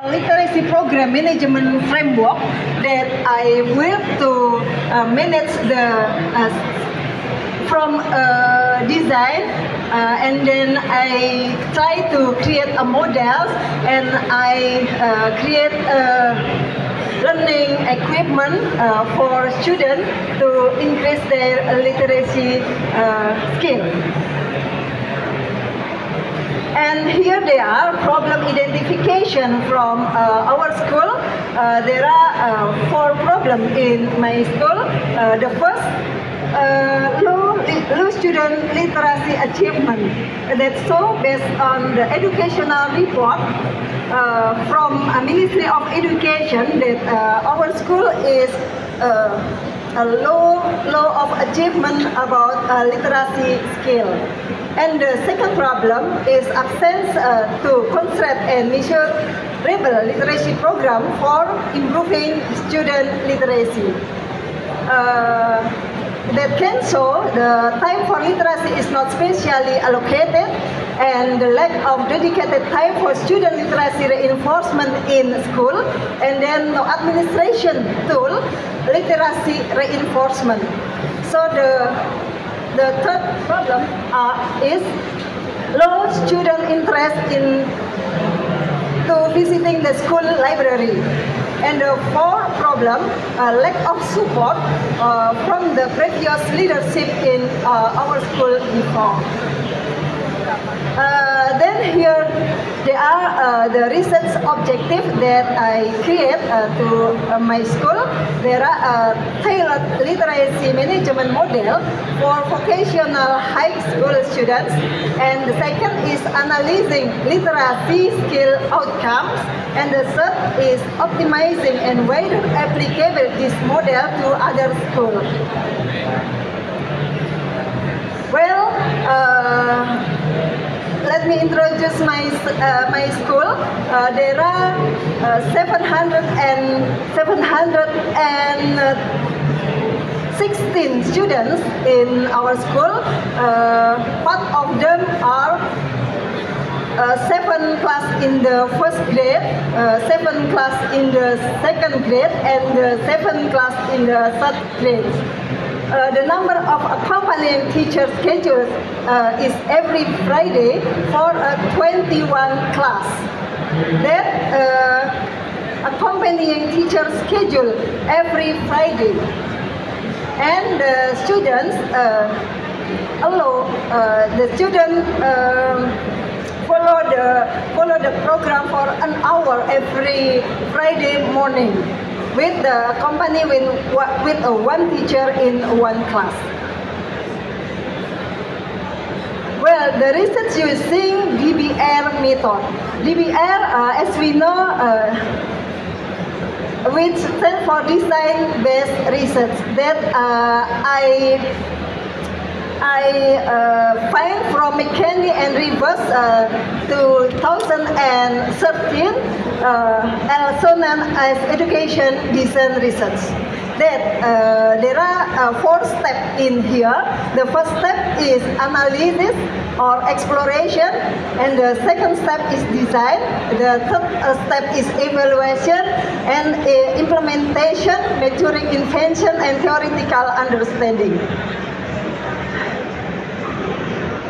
Literacy program management framework that I will to manage the from design and then I try to create a model and I create a learning equipment for students to increase their literacy skill. And here they are, problem identification from our school. There are 4 problems in my school. The first, low student literacy achievement. That's so based on the educational report from Ministry of Education that our school is a low of achievement about literacy skill. And the second problem is absence to concept and measurable literacy program for improving student literacy. That can show the time for literacy is not specially allocated and the lack of dedicated time for student literacy reinforcement in school, and then no administration tool literacy reinforcement. So the third problem is low student interest in to visiting the school library. And the fourth problem, lack of support from the previous leadership in our school before. Then here there are the research objective that I create to my school. There are tailored literacy management model for vocational high school students, and the second is analyzing literacy skill outcomes, and the third is optimizing and whether applicable this model to other schools. Well, let me introduce my school. There are 716 students in our school. Part of them are 7 class in the first grade, 7 class in the second grade, and 7 class in the third grade. The number of accompanying teacher schedules is every Friday for a 21 class. That accompanying teacher schedule every Friday, and the students follow the program for an hour every Friday morning, with the company with one teacher in one class. Well, the research using DBR method. DBR, as we know, which stands for design-based research, that I find from McKinsey and Rivers 2013, also known as education design research. That there are 4 steps in here. The first step is analysis or exploration, and the second step is design. The third step is evaluation and implementation, maturing invention, and theoretical understanding.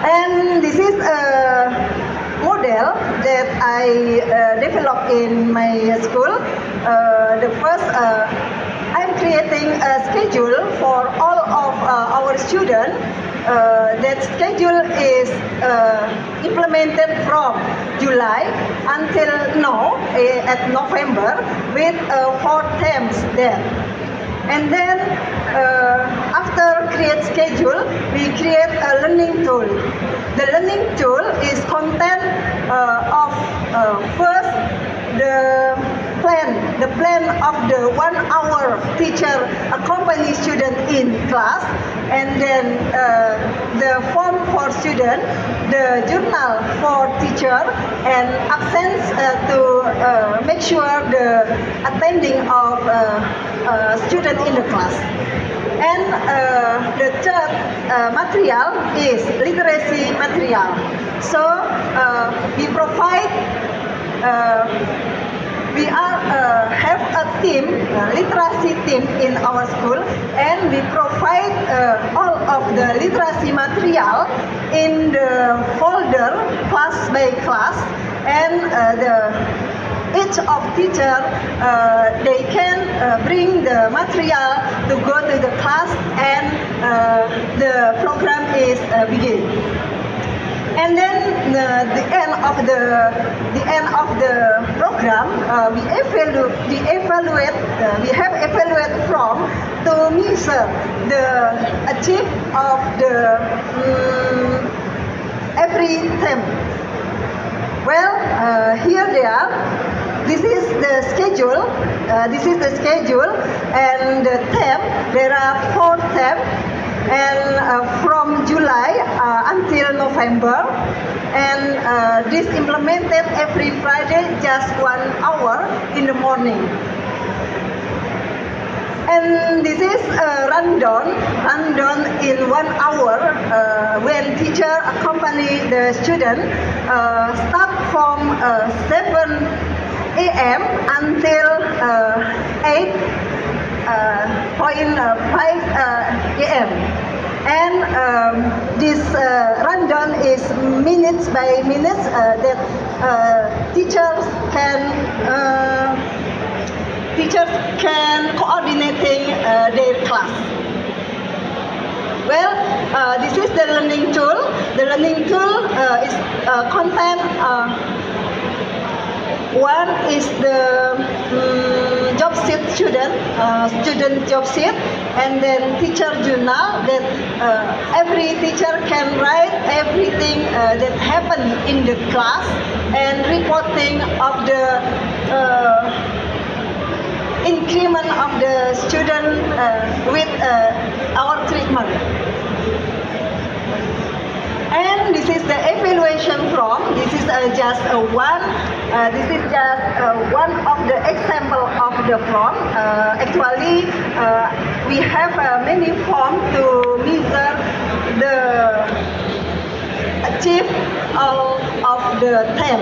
And this is a model that I developed in my school. The first, I'm creating a schedule for all of our students. That schedule is implemented from July until now at November, with 4 terms there. And then after create schedule, we create a learning tool. The learning tool is content of first the plan of the 1 hour teacher accompany student in class, and then the form for student, the journal for teacher, and absence to make sure the attending of student in the class. And the third material is literacy material. So we provide literacy team in our school, and we provide all of the literacy material in the folder class by class, and each of teacher they can bring the material to go to the class, and the program is begin. And then the end of the program, we have evaluate from to measure the achieve of the every term. Well, here they are. This is the schedule. And the term. There are 4 terms. And from July until November, and this implemented every Friday, just 1 hour in the morning. And this is rundown in 1 hour when teacher accompany the student, start from 7 a.m. until 8:05 a.m. And this rundown is minutes by minutes that teachers can coordinating their class. Well, this is the learning tool. The learning tool is content. One is the job sheet student job sheet, and then teacher journal that every teacher can write everything that happened in the class, and reporting of the increment of the student with our treatment. And this is the evaluation form. This is just one. This is just one of the example of the form. Actually, we have many forms to measure the achieve all of the term.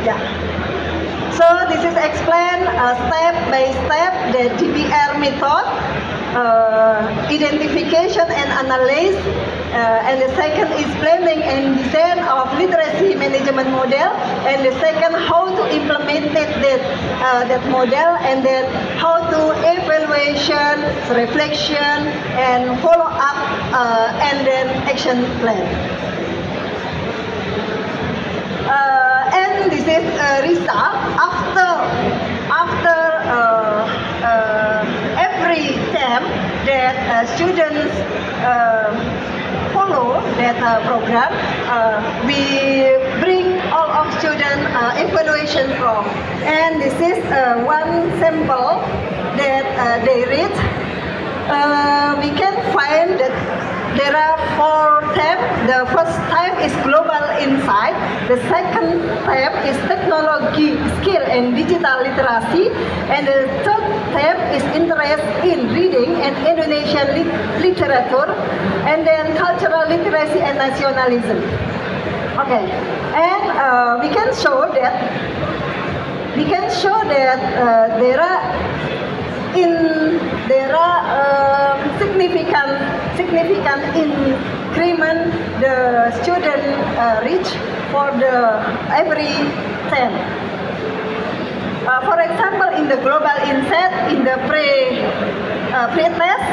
Yeah. So this is explained step by step the DBR method, identification and analysis, and the second is planning and design of literacy management model, and the second how to implement that model, and then how to evaluation, reflection, and follow up, and then action plan. And this is result after every term that students follow that program. We bring all of students evaluation from, and this is one sample that they read. We can find that there are 4 tabs. The first tab is global insight. The second tab is technology, skill, and digital literacy. And the third tab is interest in reading and Indonesian literature. And then cultural literacy and nationalism. Okay, and we can show that there are significant increment the student reach for the every term. For example, in the global insight, in the pre-test,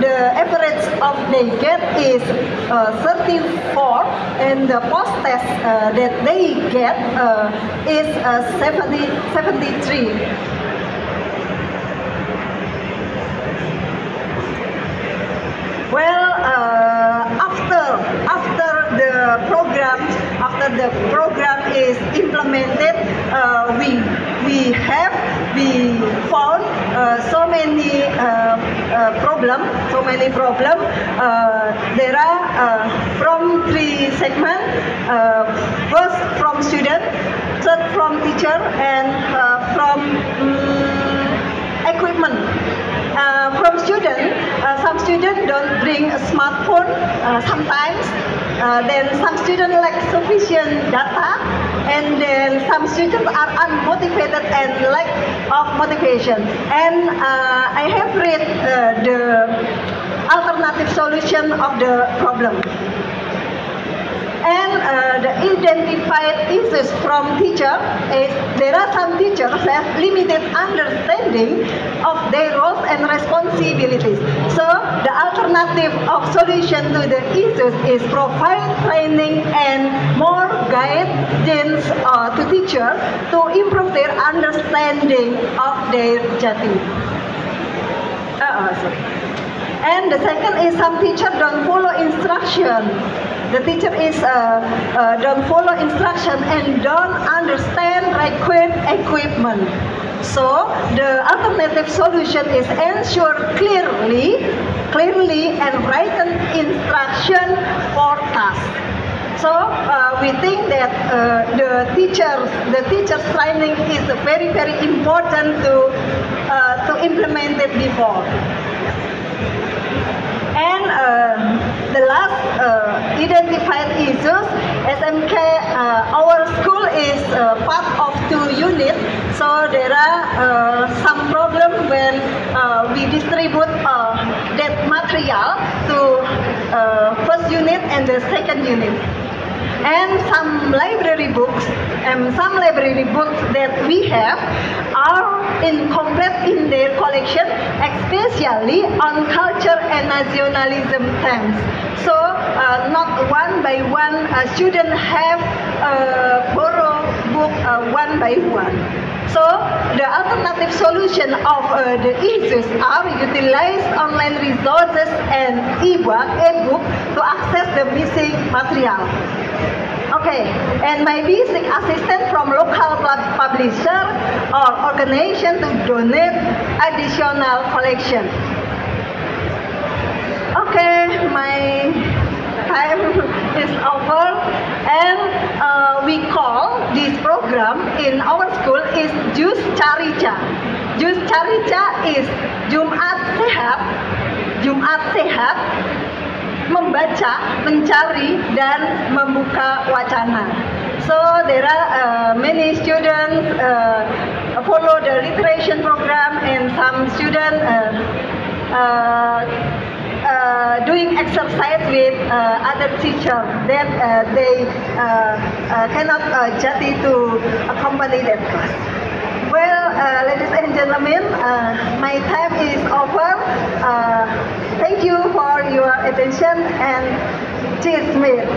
the average of they get is 34, and the post-test that they get is 73. Well, after the program is implemented, we found so many problems. There are from 3 segments. First from student, third from teacher, and from equipment. From student, some students don't bring a smartphone sometimes. Then some students lack sufficient data, and then some students are unmotivated and lack of motivation. And I have read the alternative solution of the problem. And the identified issues from teacher is there are some teachers have limited understanding of their roles and responsibilities. So the alternative of solution to the issues is provide training and more guidance to teachers to improve their understanding of their jati. Sorry. And the second is some teachers don't follow instruction. The teacher is don't follow instruction and don't understand required equipment. So the alternative solution is ensure clearly and written instruction for tasks. So we think that the teacher's training is very important to implement it before. And the last identified issues, SMK, our school is part of 2 units, so there are some problem when we distribute that material to first unit and the second unit. And some library books that we have are incomplete in their collection, especially on culture and nationalism themes. So not one by one student have borrow book one by one. So the alternative solution of the issues are utilize online resources and e-book to access the missing material. Okay, and maybe seek assistance from local publisher or organization to donate additional collection. Okay, my time is over, and we call this program in our school is Jus Carica. Jus Carica is Jumat Sehat, membaca, mencari, dan membuka wacana. So there are many students follow the literation program, and some students doing exercise with other teachers that they cannot jati to accompany that class. Well, ladies and gentlemen, my time is over. Thank you for your attention, and cheers, mate.